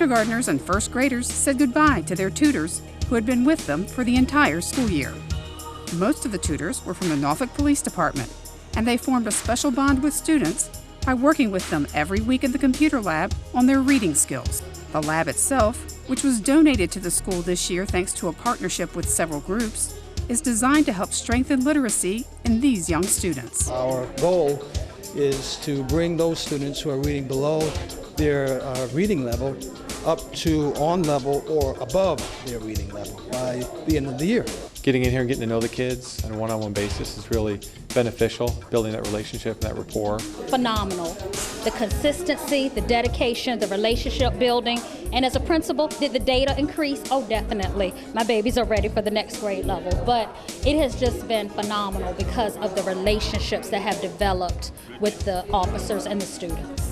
Kindergartners and first graders said goodbye to their tutors who had been with them for the entire school year. Most of the tutors were from the Norfolk Police Department, and they formed a special bond with students by working with them every week in the computer lab on their reading skills. The lab itself, which was donated to the school this year thanks to a partnership with several groups, is designed to help strengthen literacy in these young students. Our goal is to bring those students who are reading below their reading level up to on level or above their reading level by the end of the year. Getting in here and getting to know the kids on a one-on-one basis is really beneficial, building that relationship and that rapport. Phenomenal. The consistency, the dedication, the relationship building, and as a principal, did the data increase? Oh, definitely. My babies are ready for the next grade level, but it has just been phenomenal because of the relationships that have developed with the officers and the students.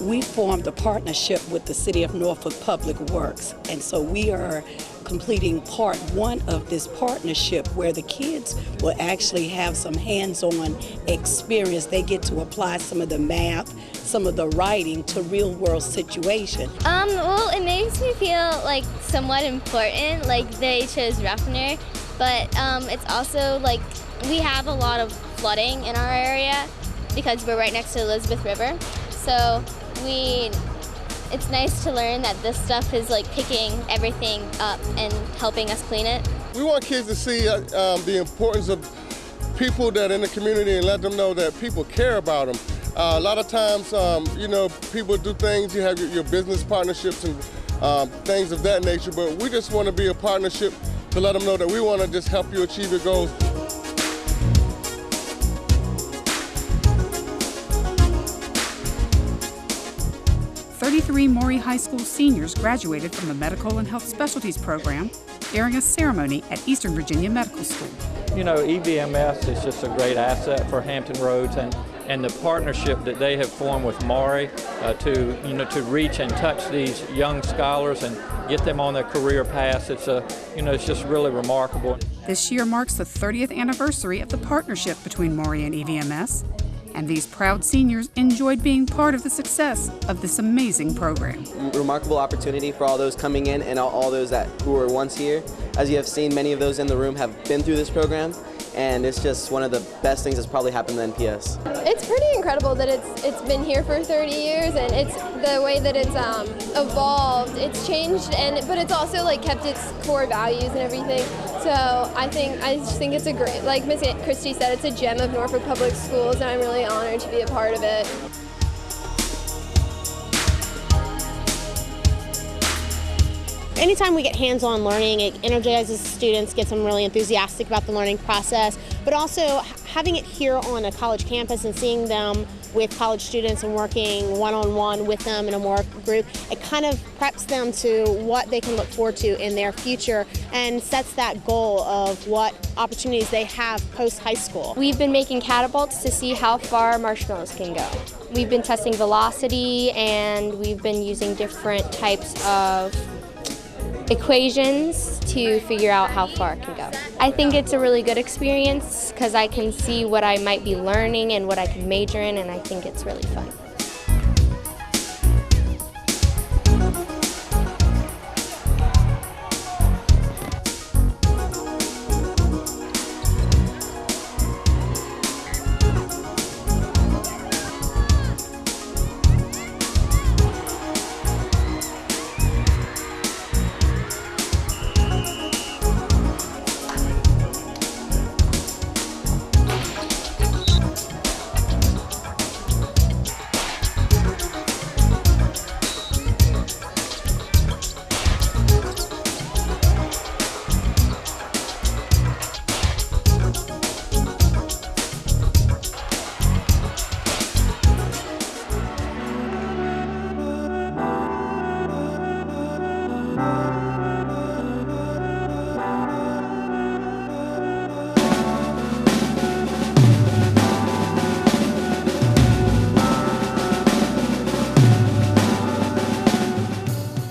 We formed a partnership with the City of Norfolk Public Works, and so we are completing part one of this partnership where the kids will actually have some hands-on experience. They get to apply some of the math, some of the writing to real-world situations. Well, it makes me feel like somewhat important, like they chose Ruffner, but it's also like we have a lot of flooding in our area because we're right next to the Elizabeth River, so it's nice to learn that this stuff is like picking everything up and helping us clean it. We want kids to see the importance of people that are in the community and let them know that people care about them. A lot of times, people do things, you have your business partnerships and things of that nature, but we just want to be a partnership to let them know that we want to just help you achieve your goals. Three Maury High School seniors graduated from the Medical and Health Specialties program during a ceremony at Eastern Virginia Medical School. You know, EVMS is just a great asset for Hampton Roads, and the partnership that they have formed with Maury to reach and touch these young scholars and get them on their career paths. It's just really remarkable. This year marks the 30th anniversary of the partnership between Maury and EVMS. And these proud seniors enjoyed being part of the success of this amazing program. Remarkable opportunity for all those coming in and all those who were once here. As you have seen, many of those in the room have been through this program, and it's just one of the best things that's probably happened to NPS. It's pretty incredible that it's been here for 30 years, and it's the way that it's evolved. It's changed, but it's also like kept its core values and everything. So I just think it's a great, like Miss Christie said, it's a gem of Norfolk Public Schools, and I'm really honored to be a part of it. Anytime we get hands-on learning, it energizes students, gets them really enthusiastic about the learning process, but also having it here on a college campus and seeing them with college students and working one-on-one with them in a more group, it kind of preps them to what they can look forward to in their future and sets that goal of what opportunities they have post-high school. We've been making catapults to see how far marshmallows can go. We've been testing velocity, and we've been using different types of equations to figure out how far it can go. I think it's a really good experience because I can see what I might be learning and what I can major in, and I think it's really fun.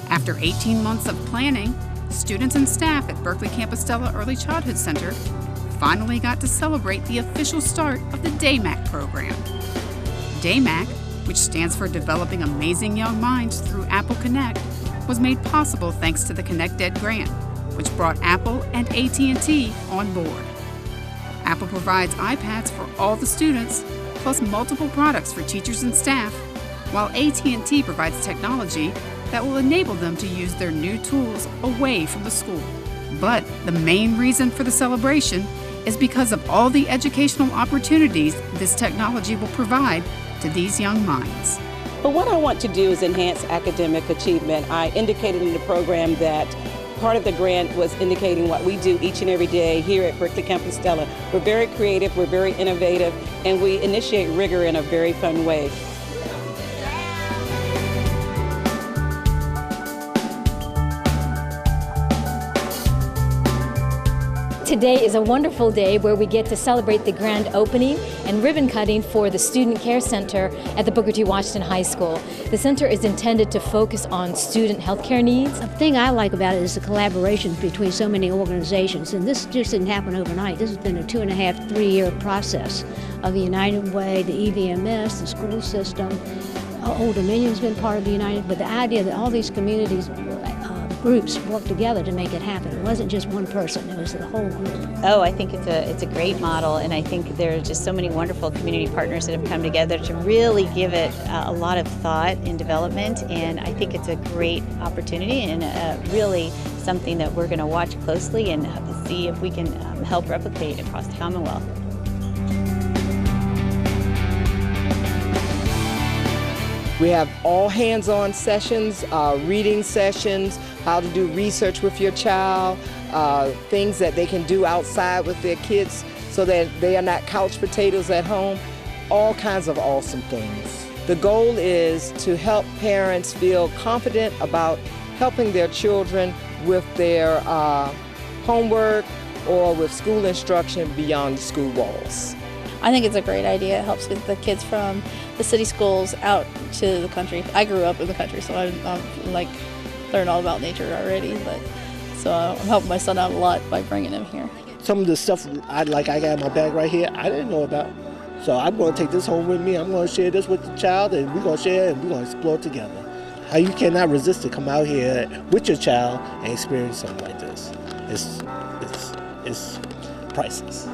After 18 months of planning, students and staff at Berkeley Campostella Early Childhood Center finally got to celebrate the official start of the DayMac program. DAMAC, which stands for Developing Amazing Young Minds through Apple Connect, was made possible thanks to the ConnectEd grant, which brought Apple and AT&T on board. Apple provides iPads for all the students, plus multiple products for teachers and staff, while AT&T provides technology that will enable them to use their new tools away from the school. But the main reason for the celebration is because of all the educational opportunities this technology will provide to these young minds. But what I want to do is enhance academic achievement. I indicated in the program that part of the grant was indicating what we do each and every day here at Berkeley Campus Stella. We're very creative, we're very innovative, and we initiate rigor in a very fun way. Today is a wonderful day where we get to celebrate the grand opening and ribbon cutting for the Student Care Center at the Booker T. Washington High School. The center is intended to focus on student health care needs. The thing I like about it is the collaboration between so many organizations, and this just didn't happen overnight. This has been a 2.5, 3-year process of the United Way, the EVMS, the school system. Old Dominion's been part of the United, but the idea that all these communities groups work together to make it happen. It wasn't just one person, it was the whole group. Oh, I think it's a great model, and I think there are just so many wonderful community partners that have come together to really give it a lot of thought and development, and I think it's a great opportunity and really something that we're going to watch closely and see if we can help replicate across the Commonwealth. We have all hands-on sessions, reading sessions, how to do research with your child, things that they can do outside with their kids so that they are not couch potatoes at home, all kinds of awesome things. The goal is to help parents feel confident about helping their children with their homework or with school instruction beyond the school walls. I think it's a great idea. It helps get the kids from the city schools out to the country. I grew up in the country, so I'm like learn all about nature already. So I'm helping my son out a lot by bringing him here. Some of the stuff I got in my bag right here, I didn't know about. So I'm going to take this home with me. I'm going to share this with the child, and we're going to share and we're going to explore together. How you cannot resist to come out here with your child and experience something like this. It's priceless.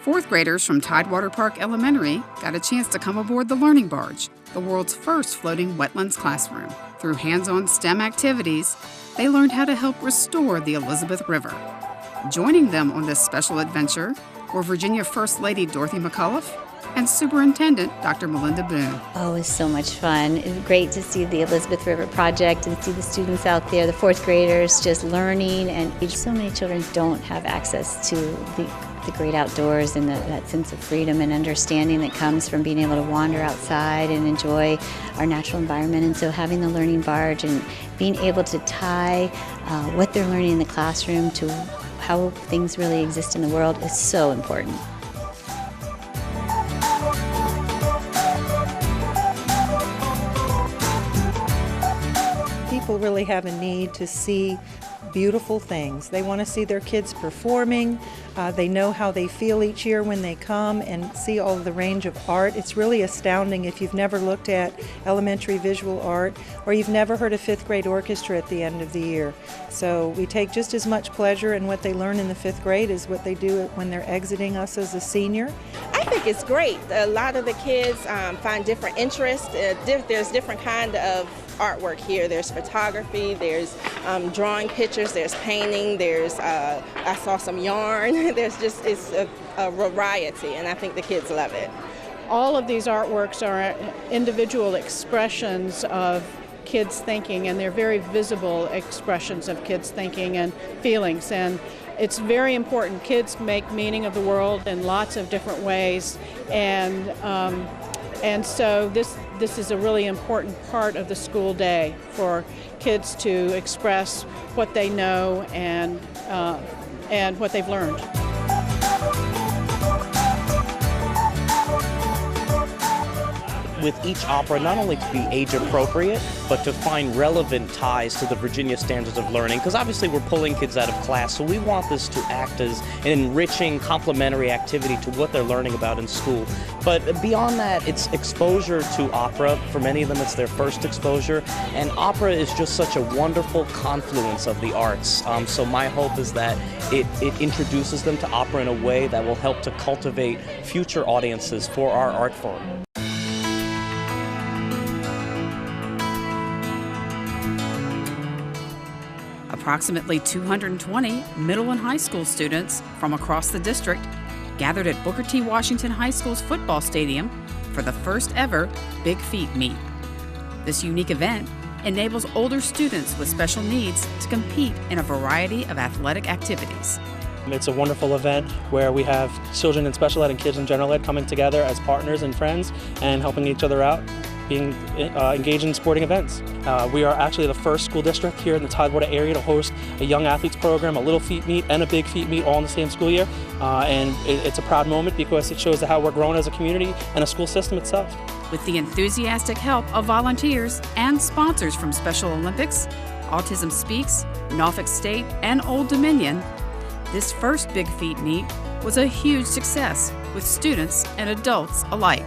Fourth graders from Tidewater Park Elementary got a chance to come aboard the Learning Barge, the world's first floating wetlands classroom. Through hands-on STEM activities, they learned how to help restore the Elizabeth River. Joining them on this special adventure were Virginia First Lady Dorothy McAuliffe and Superintendent Dr. Melinda Boone. Oh, it's so much fun. It's great to see the Elizabeth River Project and see the students out there, the fourth graders, just learning. And so many children don't have access to the great outdoors and that sense of freedom and understanding that comes from being able to wander outside and enjoy our natural environment. And so having the Learning Barge and being able to tie what they're learning in the classroom to how things really exist in the world is so important. People really have a need to see beautiful things. They want to see their kids performing. They know how they feel each year when they come and see all of the range of art. It's really astounding if you've never looked at elementary visual art or you've never heard a fifth grade orchestra at the end of the year. So we take just as much pleasure in what they learn in the fifth grade as what they do when they're exiting us as a senior. I think it's great. A lot of the kids find different interests. There's different kind of artwork here. There's photography, there's drawing pictures, there's painting, there's I saw some yarn. It's a variety, and I think the kids love it. All of these artworks are individual expressions of kids' thinking, and they're very visible expressions of kids' thinking and feelings. And it's very important. Kids make meaning of the world in lots of different ways, and so this is a really important part of the school day for kids to express what they know and what they've learned. with each opera not only to be age appropriate, but to find relevant ties to the Virginia standards of learning, because obviously we're pulling kids out of class, so we want this to act as an enriching, complementary activity to what they're learning about in school. But beyond that, it's exposure to opera. For many of them, it's their first exposure, and opera is just such a wonderful confluence of the arts. So my hope is that it introduces them to opera in a way that will help to cultivate future audiences for our art form. Approximately 220 middle and high school students from across the district gathered at Booker T. Washington High School's football stadium for the first ever Big Feet Meet. This unique event enables older students with special needs to compete in a variety of athletic activities. It's a wonderful event where we have children in special ed and kids in general ed coming together as partners and friends and helping each other out, being engaged in sporting events. We are actually the first school district here in the Tidewater area to host a young athletes program, a Little Feet Meet, and a Big Feet Meet all in the same school year. And it's a proud moment because it shows how we're growing as a community and a school system itself. With the enthusiastic help of volunteers and sponsors from Special Olympics, Autism Speaks, Norfolk State, and Old Dominion, this first Big Feet Meet was a huge success with students and adults alike.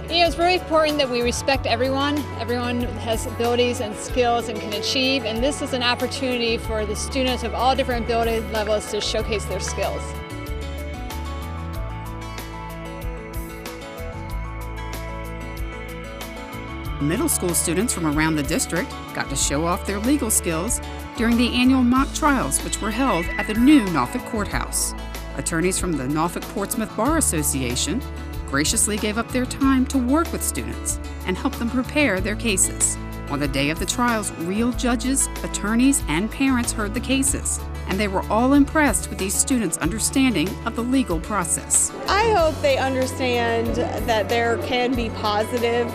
You know, it's very important that we respect everyone. Everyone has abilities and skills and can achieve, and this is an opportunity for the students of all different ability levels to showcase their skills. Middle school students from around the district got to show off their legal skills during the annual mock trials, which were held at the new Norfolk Courthouse. Attorneys from the Norfolk Portsmouth Bar Association graciously gave up their time to work with students and help them prepare their cases. On the day of the trials, real judges, attorneys, and parents heard the cases, and they were all impressed with these students' understanding of the legal process. I hope they understand that there can be positive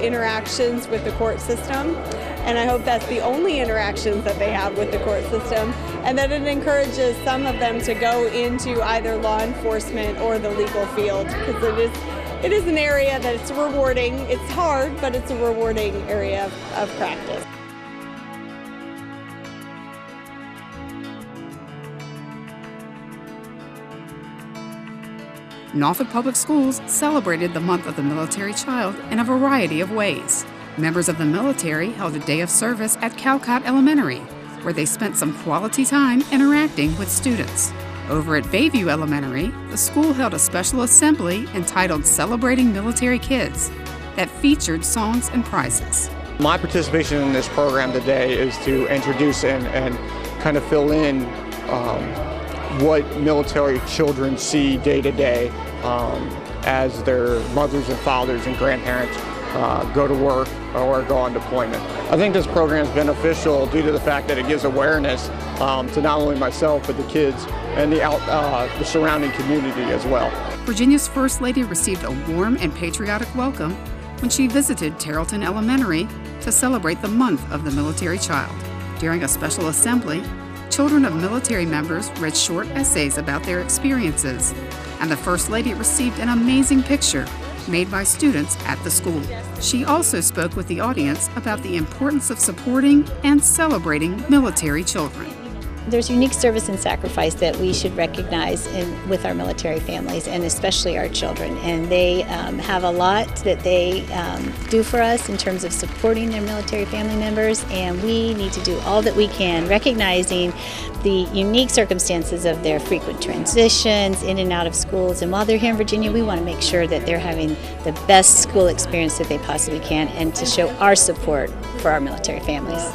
interactions with the court system, and I hope that's the only interactions that they have with the court system, and that it encourages some of them to go into either law enforcement or the legal field, because it is an area that it's rewarding. It's hard, but it's a rewarding area of practice. Norfolk Public Schools celebrated the month of the military child in a variety of ways. Members of the military held a day of service at Calcott Elementary, where they spent some quality time interacting with students. Over at Bayview Elementary, the school held a special assembly entitled Celebrating Military Kids that featured songs and prizes. My participation in this program today is to introduce and kind of fill in what military children see day to day as their mothers and fathers and grandparents go to work or go on deployment. I think this program is beneficial due to the fact that it gives awareness to not only myself but the kids and the surrounding community as well. Virginia's First Lady received a warm and patriotic welcome when she visited Tarleton Elementary to celebrate the month of the military child. During a special assembly, children of military members read short essays about their experiences, and the First Lady received an amazing picture made by students at the school. She also spoke with the audience about the importance of supporting and celebrating military children. There's unique service and sacrifice that we should recognize with our military families, and especially our children. And they have a lot that they do for us in terms of supporting their military family members, and we need to do all that we can, recognizing the unique circumstances of their frequent transitions in and out of schools. And while they're here in Virginia, we want to make sure that they're having the best school experience that they possibly can, and to show our support for our military families.